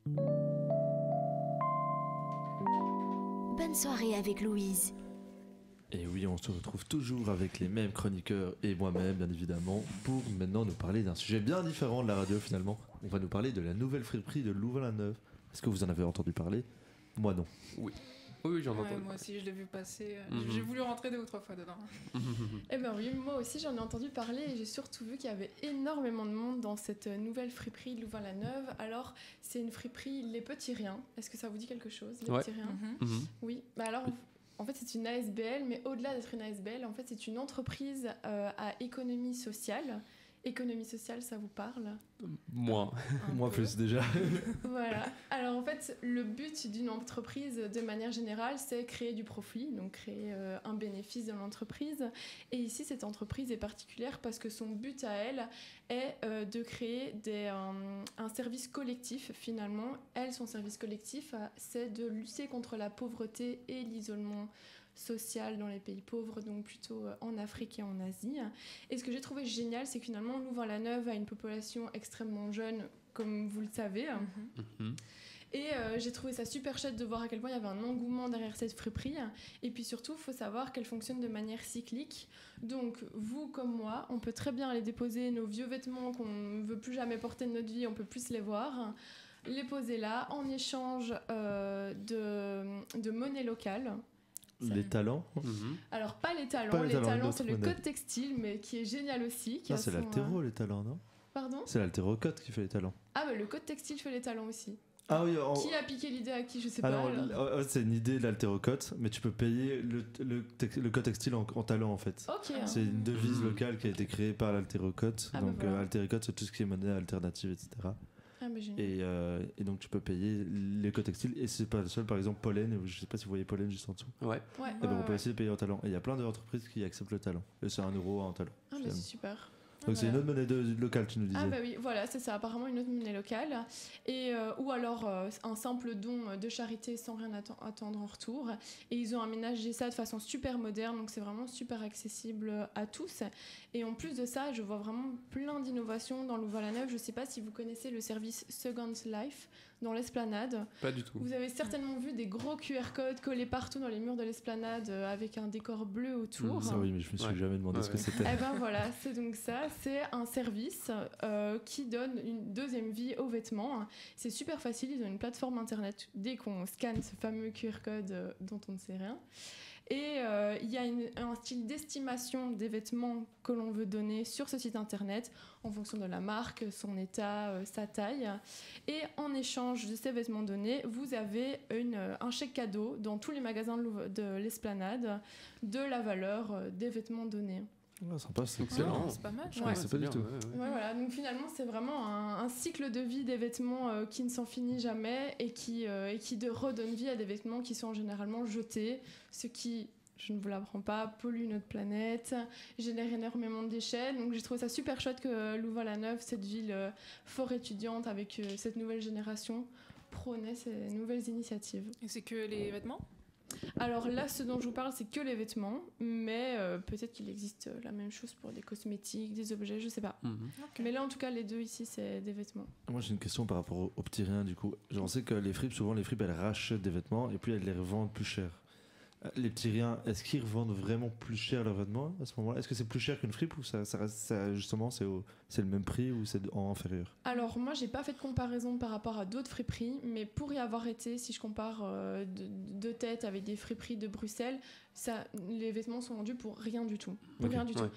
Bonne soirée avec Louise. Et oui, on se retrouve toujours avec les mêmes chroniqueurs et moi-même, bien évidemment, pour maintenant nous parler d'un sujet bien différent de la radio finalement. On va nous parler de la nouvelle friperie de Louvain-la-Neuve. Est-ce que vous en avez entendu parler ? Moi non. Oui. Oui, j'en entends. Moi aussi, je l'ai vu passer. J'ai voulu rentrer 2 ou 3 fois dedans. Eh ben oui, moi aussi j'en ai entendu parler et j'ai surtout vu qu'il y avait énormément de monde dans cette nouvelle friperie de Louvain-la-Neuve. Alors, c'est une friperie Les Petits Riens. Est-ce que ça vous dit quelque chose, Les Petits Riens ? Oui. Bah alors, en fait, c'est une ASBL, mais au-delà d'être une ASBL, en fait, c'est une entreprise à économie sociale. Économie sociale, ça vous parle ? Moi. Moi plus déjà. Voilà. Alors en fait, le but d'une entreprise, de manière générale, c'est créer du profit, donc créer un bénéfice dans l'entreprise. Et ici, cette entreprise est particulière parce que son but à elle est de créer un service collectif, finalement. Elle, son service collectif, c'est de lutter contre la pauvreté et l'isolement social dans les pays pauvres, donc plutôt en Afrique et en Asie. Et ce que j'ai trouvé génial, c'est que finalement, Louvain-la-Neuve a une population extrêmement jeune, comme vous le savez. Et j'ai trouvé ça super chouette de voir à quel point il y avait un engouement derrière cette friperie. Et puis surtout, il faut savoir qu'elle fonctionne de manière cyclique. Donc, vous comme moi, on peut très bien aller déposer nos vieux vêtements qu'on ne veut plus jamais porter de notre vie, on peut plus les voir, les poser là, en échange de monnaie locale. Les talents. Alors, pas les talents. Les talents, c'est le code textile, mais qui est génial aussi. C'est l'altéro, les talents, non ? Pardon ? C'est l'altérocode qui fait les talents. Ah, bah le code textile fait les talents aussi. Ah oui, qui a piqué l'idée à qui, je sais pas. Non, c'est une idée de l'altérocote, mais tu peux payer le code textile en talent en fait. Ok. C'est une devise locale qui a été créée par l'altérocote. Donc voilà. Altérocote, c'est tout ce qui est monnaie alternative, etc. Ah, bah, génial. Et donc tu peux payer les codes textiles, et c'est pas le seul. Par exemple, Pollen, je sais pas si vous voyez Pollen juste en dessous. Ouais. Et donc on peut aussi payer en talent. Et il y a plein d'entreprises qui acceptent le talent. Et c'est 1 euro en talent. Ah, mais c'est super. Donc c'est une autre monnaie locale, tu nous disais. Ah bah oui, voilà, c'est ça, apparemment une autre monnaie locale. Et, ou alors un simple don de charité sans rien attendre en retour. Et ils ont aménagé ça de façon super moderne, donc c'est vraiment super accessible à tous. Et en plus de ça, je vois vraiment plein d'innovations dans Louvain-la-Neuve. Je sais pas si vous connaissez le service Second Life dans l'Esplanade. Pas du tout. Vous avez certainement vu des gros QR codes collés partout dans les murs de l'Esplanade avec un décor bleu autour. Ça oui, mais je me suis jamais demandé ce que c'était. Eh ben voilà, c'est donc ça. C'est un service qui donne une deuxième vie aux vêtements. C'est super facile, ils ont une plateforme internet dès qu'on scanne ce fameux QR code dont on ne sait rien. Et il y a un style d'estimation des vêtements que l'on veut donner sur ce site internet en fonction de la marque, son état, sa taille. Et en échange de ces vêtements donnés, vous avez un chèque cadeau dans tous les magasins de l'Esplanade de la valeur des vêtements donnés. Ah, sympa, c'est excellent. C'est pas mal. Ouais, c'est pas du tout. Ouais, voilà. Donc finalement, c'est vraiment un cycle de vie des vêtements qui ne s'en finit jamais et qui redonne vie à des vêtements qui sont généralement jetés, ce qui, je ne vous l'apprends pas, pollue notre planète, génère énormément de déchets. Donc j'ai trouvé ça super chouette que Louvain-la-Neuve, cette ville fort étudiante avec cette nouvelle génération, prônait ces nouvelles initiatives. Et c'est que les vêtements ? Alors là, ce dont je vous parle, c'est que les vêtements, mais peut-être qu'il existe la même chose pour des cosmétiques, des objets, je sais pas. Okay. Mais là, en tout cas, les deux ici, c'est des vêtements. Moi, j'ai une question par rapport aux petits riens, du coup. J'en sais que souvent les fripes, elles rachètent des vêtements et puis elles les revendent plus cher. Les petits riens, est-ce qu'ils revendent vraiment plus cher leurs vêtements à ce moment-là ? Est-ce que c'est plus cher qu'une fripe ou ça reste, justement, c'est le même prix ou c'est en inférieur ? Alors, moi, j'ai pas fait de comparaison par rapport à d'autres friperies, mais pour y avoir été, si je compare de tête avec des friperies de Bruxelles, les vêtements sont vendus pour rien du tout. Rien du tout.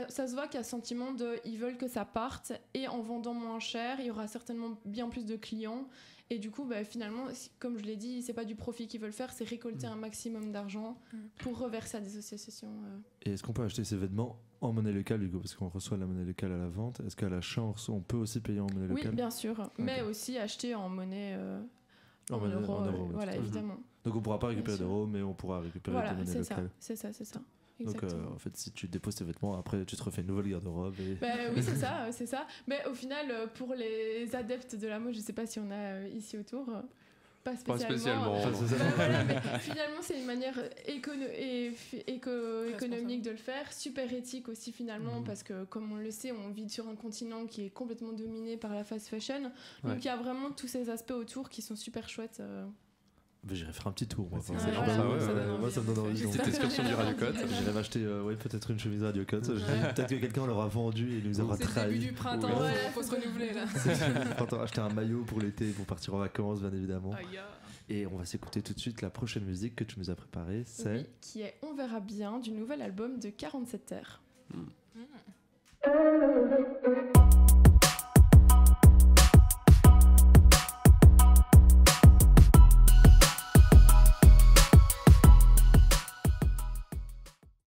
Ça se voit qu'il y a ce sentiment ils veulent que ça parte, et en vendant moins cher, il y aura certainement bien plus de clients. Et du coup, finalement, comme je l'ai dit, c'est pas du profit qu'ils veulent faire, c'est récolter un maximum d'argent pour reverser à des associations. Et est-ce qu'on peut acheter ces vêtements en monnaie locale, Hugo ? Parce qu'on reçoit la monnaie locale à la vente. Est-ce qu'à l'achat, on peut aussi payer en monnaie locale ? Oui, bien sûr. Mais aussi acheter en monnaie... en euros, voilà, évidemment. Donc on pourra pas récupérer d'euros, mais on pourra récupérer de monnaie locale. C'est ça. Exactement. Donc en fait, si tu déposes tes vêtements, après tu te refais une nouvelle garde-robe. Oui, c'est ça. Mais au final, pour les adeptes de la mode, je sais pas si on a ici autour, pas Pas spécialement. Enfin, non. c'est ça. Voilà, mais finalement, c'est une manière économique de le faire, super éthique aussi finalement, parce que comme on le sait, on vit sur un continent qui est complètement dominé par la fast fashion. Donc Ouais. il y a vraiment tous ces aspects autour qui sont super chouettes. Mais j'irai faire un petit tour. Moi, C'est Enfin, excellent, voilà, ça, ouais, ça ouais. donne envie, Moi, ça me donne envie. Petite excursion du Radio Code. J'irai m'acheter peut-être une chemise Radio Cut. Peut-être que quelqu'un l'aura vendue et nous aura C'est le début trahi. du printemps, Oui. Voilà, faut se renouveler là. Printemps, acheter un maillot pour l'été pour partir en vacances, bien évidemment. Aïe, ah. Et on va s'écouter tout de suite la prochaine musique que tu nous as préparée. C'est. Oui, qui est On verra bien du nouvel album de 47 Terres. Mm. Mm.